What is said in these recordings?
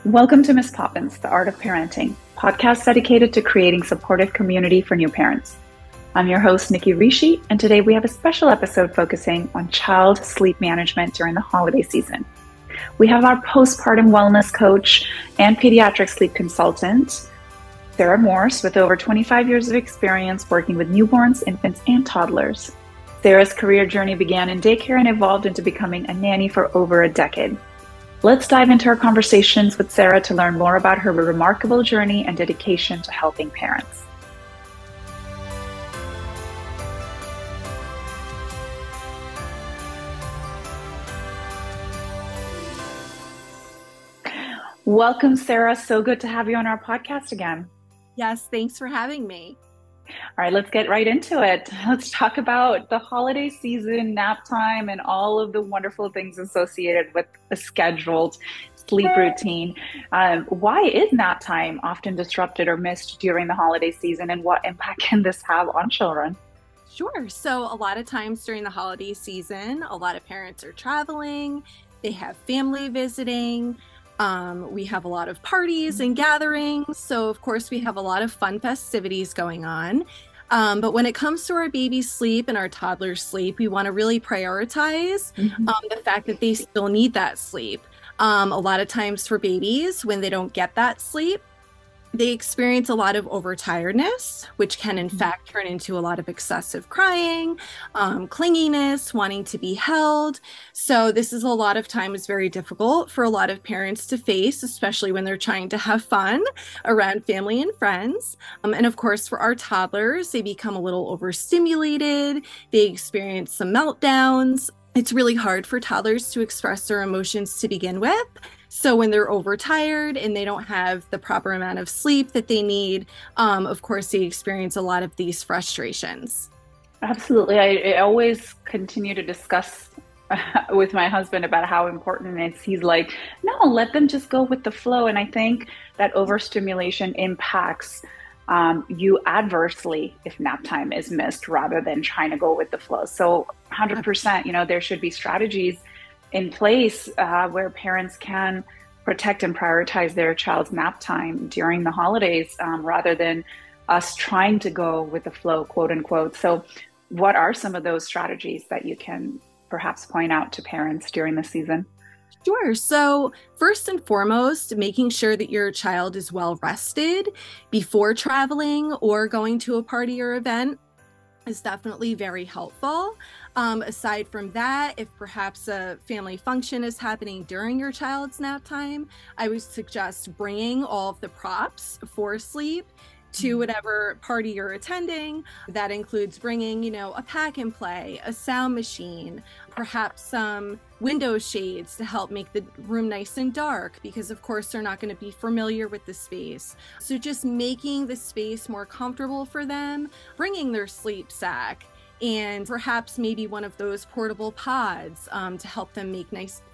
Welcome to MissPoppins, the Art of Parenting, podcast dedicated to creating supportive community for new parents. I'm your host, Nicky Rishi, and today we have a special episode focusing on child sleep management during the holiday season. We have our Postpartum Wellness Coach and Pediatric Sleep Consultant, Sara Morse, with over 25 years of experience working with newborns, infants, and toddlers. Sara's career journey began in daycare and evolved into becoming a nanny for over a decade. Let's dive into our conversations with Sara to learn more about her remarkable journey and dedication to helping parents. Welcome, Sara. So good to have you on our podcast again. Yes, thanks for having me. All right, let's get right into it. Let's talk about the holiday season, nap time, and all of the wonderful things associated with a scheduled sleep routine. Why is nap time often disrupted or missed during the holiday season, and what impact can this have on children? Sure. So a lot of times during the holiday season, a lot of parents are traveling, they have family visiting. We have a lot of parties and gatherings. So of course we have a lot of fun festivities going on. But when it comes to our baby's sleep and our toddler's sleep, we want to really prioritize the fact that they still need that sleep. A lot of times for babies, when they don't get that sleep, they experience a lot of overtiredness, which can in fact turn into a lot of excessive crying, clinginess, wanting to be held. So this is a lot of times very difficult for a lot of parents to face, especially when they're trying to have fun around family and friends. And of course, for our toddlers, they become a little overstimulated. They experience some meltdowns. It's really hard for toddlers to express their emotions to begin with. So when they're overtired and they don't have the proper amount of sleep that they need, of course, they experience a lot of these frustrations. Absolutely. I always continue to discuss with my husband about how important it is. He's like, no, let them just go with the flow. And I think that overstimulation impacts you adversely if nap time is missed rather than trying to go with the flow. So 100%, there should be strategies in place where parents can protect and prioritize their child's nap time during the holidays rather than us trying to go with the flow, quote unquote. So what are some of those strategies that you can perhaps point out to parents during the season? Sure. So first and foremost, making sure that your child is well rested before traveling or going to a party or event is definitely very helpful. Aside from that, if perhaps a family function is happening during your child's nap time, I would suggest bringing all of the props for sleep to whatever party you're attending. That includes bringing, a pack and play, a sound machine, perhaps some window shades to help make the room nice and dark, because of course they're not going to be familiar with the space. So just making the space more comfortable for them, bringing their sleep sack, and perhaps maybe one of those portable pods to help them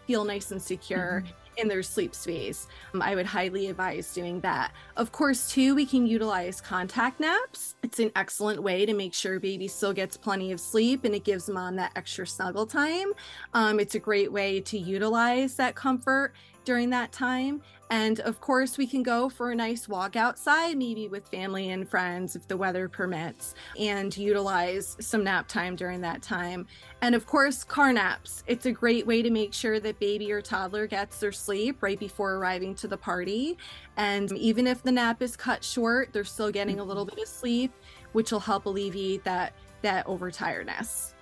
feel nice and secure in their sleep space. I would highly advise doing that. Of course, too, we can utilize contact naps. It's an excellent way to make sure baby still gets plenty of sleep and it gives mom that extra snuggle time. It's a great way to utilize that comfort during that time. And of course, we can go for a nice walk outside, maybe with family and friends if the weather permits, and utilize some nap time during that time. And of course, car naps. It's a great way to make sure that baby or toddler gets their sleep right before arriving to the party. And even if the nap is cut short, they're still getting a little bit of sleep, which will help alleviate that overtiredness.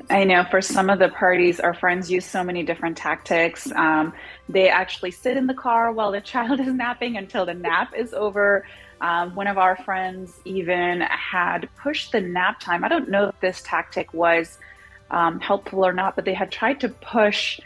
I know for some of the parties, our friends use so many different tactics. They actually sit in the car while the child is napping until the nap is over. One of our friends even had pushed the nap time. I don't know if this tactic was helpful or not, but they had tried to push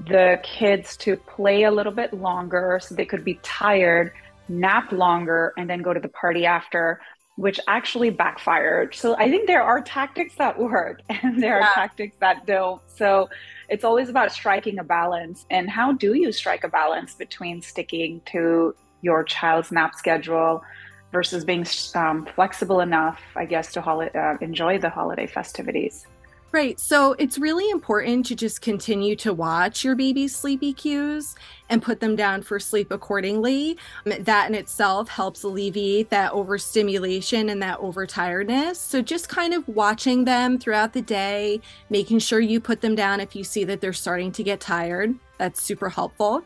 the kids to play a little bit longer so they could be tired, nap longer, and then go to the party after, which actually backfired. So I think there are tactics that work and there are tactics that don't. So it's always about striking a balance. And how do you strike a balance between sticking to your child's nap schedule versus being flexible enough, I guess, to enjoy the holiday festivities? Right. So it's really important to just continue to watch your baby's sleepy cues and put them down for sleep accordingly. That in itself helps alleviate that overstimulation and that overtiredness. So just kind of watching them throughout the day, making sure you put them down if you see that they're starting to get tired. That's super helpful.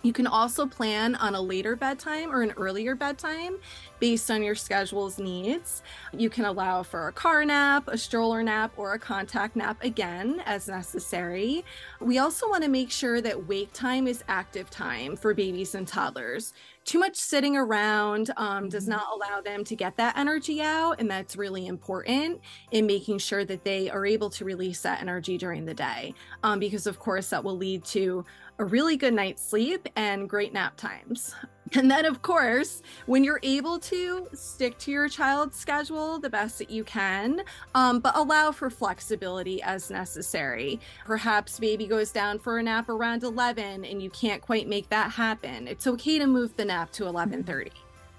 You can also plan on a later bedtime or an earlier bedtime based on your schedule's needs. You can allow for a car nap, a stroller nap, or a contact nap again as necessary. We also want to make sure that wake time is active time for babies and toddlers. Too much sitting around does not allow them to get that energy out, and that's really important in making sure that they are able to release that energy during the day, because of course that will lead to a really good night's sleep and great nap times. And then, of course, when you're able to, stick to your child's schedule the best that you can, but allow for flexibility as necessary. Perhaps baby goes down for a nap around 11 and you can't quite make that happen. It's okay to move the nap to 11:30.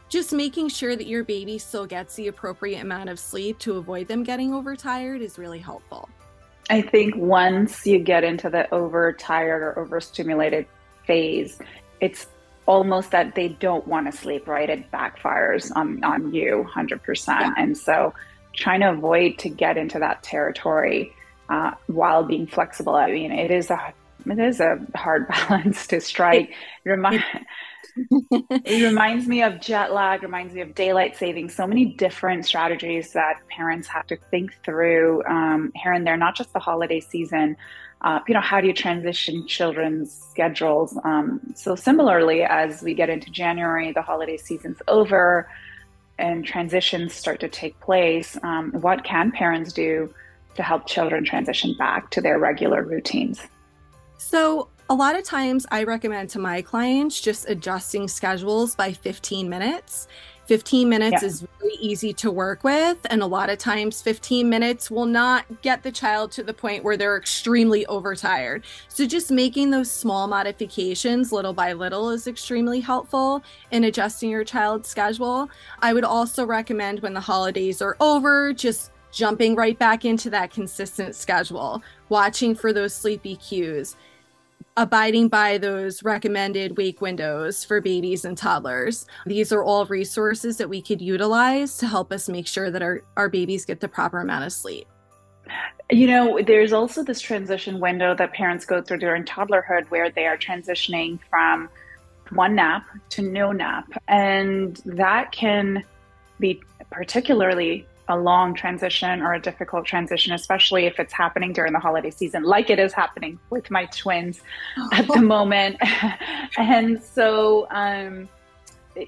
Just making sure that your baby still gets the appropriate amount of sleep to avoid them getting overtired is really helpful. I think once you get into the overtired or overstimulated phase, it's almost that they don't want to sleep, right? It backfires on you 100%. Yeah. And so trying to avoid to get into that territory while being flexible. I mean, it is a hard balance to strike. It reminds me of jet lag, reminds me of daylight saving, so many different strategies that parents have to think through here and there, not just the holiday season. How do you transition children's schedules? So similarly, as we get into January, the holiday season's over and transitions start to take place. What can parents do to help children transition back to their regular routines? So a lot of times I recommend to my clients just adjusting schedules by 15 minutes. 15 minutes is really easy to work with. And a lot of times 15 minutes will not get the child to the point where they're extremely overtired. So just making those small modifications little by little is extremely helpful in adjusting your child's schedule. I would also recommend when the holidays are over, just jumping right back into that consistent schedule, watching for those sleepy cues, abiding by those recommended wake windows for babies and toddlers. These are all resources that we could utilize to help us make sure that our babies get the proper amount of sleep. There's also this transition window that parents go through during toddlerhood where they are transitioning from one nap to no nap. And that can be particularly a long transition or a difficult transition, especially if it's happening during the holiday season, like it is happening with my twins at the moment. And so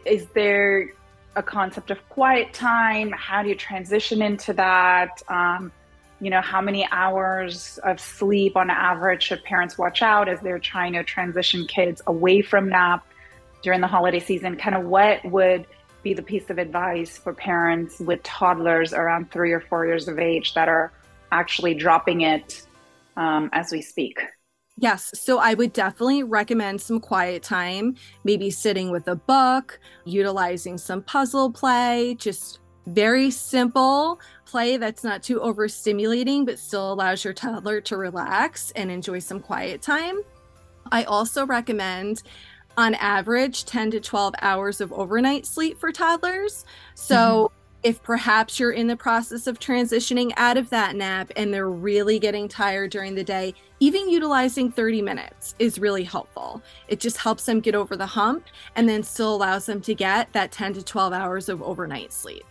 is there a concept of quiet time? How do you transition into that? How many hours of sleep on average should parents watch out as they're trying to transition kids away from nap during the holiday season? Kind of what would be the piece of advice for parents with toddlers around 3 or 4 years of age that are actually dropping it as we speak? Yes, so I would definitely recommend some quiet time, maybe sitting with a book, utilizing some puzzle play, just very simple play that's not too overstimulating, but still allows your toddler to relax and enjoy some quiet time. I also recommend on average 10 to 12 hours of overnight sleep for toddlers. So if perhaps you're in the process of transitioning out of that nap and they're really getting tired during the day, even utilizing 30 minutes is really helpful. It just helps them get over the hump and then still allows them to get that 10 to 12 hours of overnight sleep.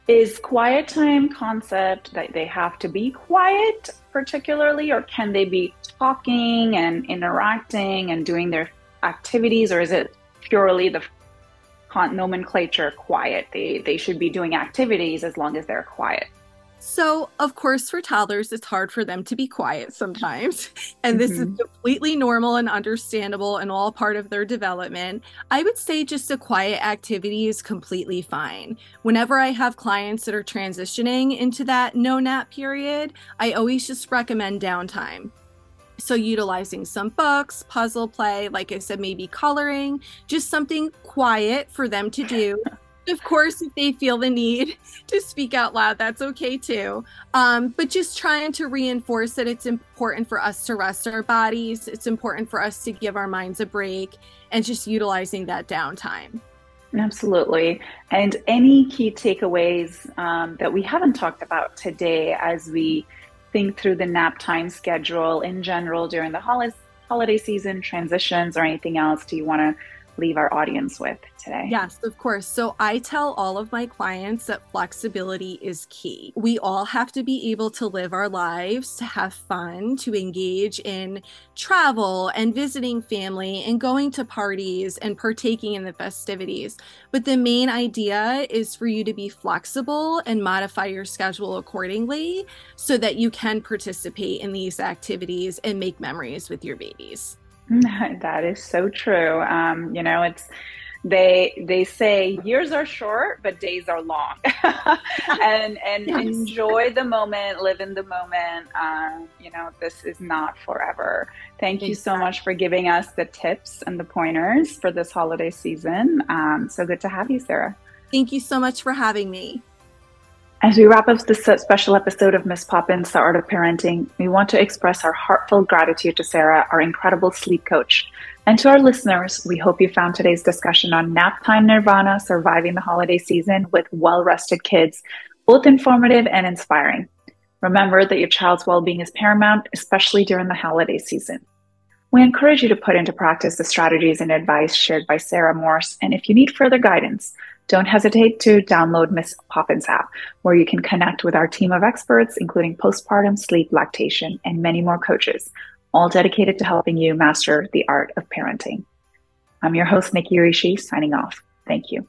Is quiet time concept that they have to be quiet particularly, or can they be talking and interacting and doing their activities, or is it purely the nomenclature quiet? They should be doing activities as long as they're quiet. So, of course, for toddlers, it's hard for them to be quiet sometimes. And this is completely normal and understandable and all part of their development. I would say just a quiet activity is completely fine. Whenever I have clients that are transitioning into that no nap period, I always just recommend downtime. So utilizing some books, puzzle play, like I said, maybe coloring, just something quiet for them to do Of course, if they feel the need to speak out loud, that's okay too. But just trying to reinforce that it's important for us to rest our bodies. It's important for us to give our minds a break and just utilizing that downtime. Absolutely. And any key takeaways that we haven't talked about today as we think through the nap time schedule in general during the holiday season, transitions, or anything else do you want to leave our audience with today? Yes, of course. So I tell all of my clients that flexibility is key. We all have to be able to live our lives, to have fun, to engage in travel and visiting family and going to parties and partaking in the festivities. But the main idea is for you to be flexible and modify your schedule accordingly so that you can participate in these activities and make memories with your babies. That is so true. It's they say years are short, but days are long, and Yes. enjoy the moment, live in the moment. This is not forever. Thank you so much for giving us the tips and the pointers for this holiday season. So good to have you, Sara. Thank you so much for having me. As we wrap up this special episode of MissPoppins, The Art of Parenting, we want to express our heartfelt gratitude to Sara, our incredible sleep coach. And to our listeners, we hope you found today's discussion on nap time nirvana, surviving the holiday season with well-rested kids, both informative and inspiring. Remember that your child's well-being is paramount, especially during the holiday season. We encourage you to put into practice the strategies and advice shared by Sara Morse. And if you need further guidance, don't hesitate to download MissPoppins app, where you can connect with our team of experts, including postpartum, sleep, lactation, and many more coaches, all dedicated to helping you master the art of parenting. I'm your host, Nicky Rishi, signing off. Thank you.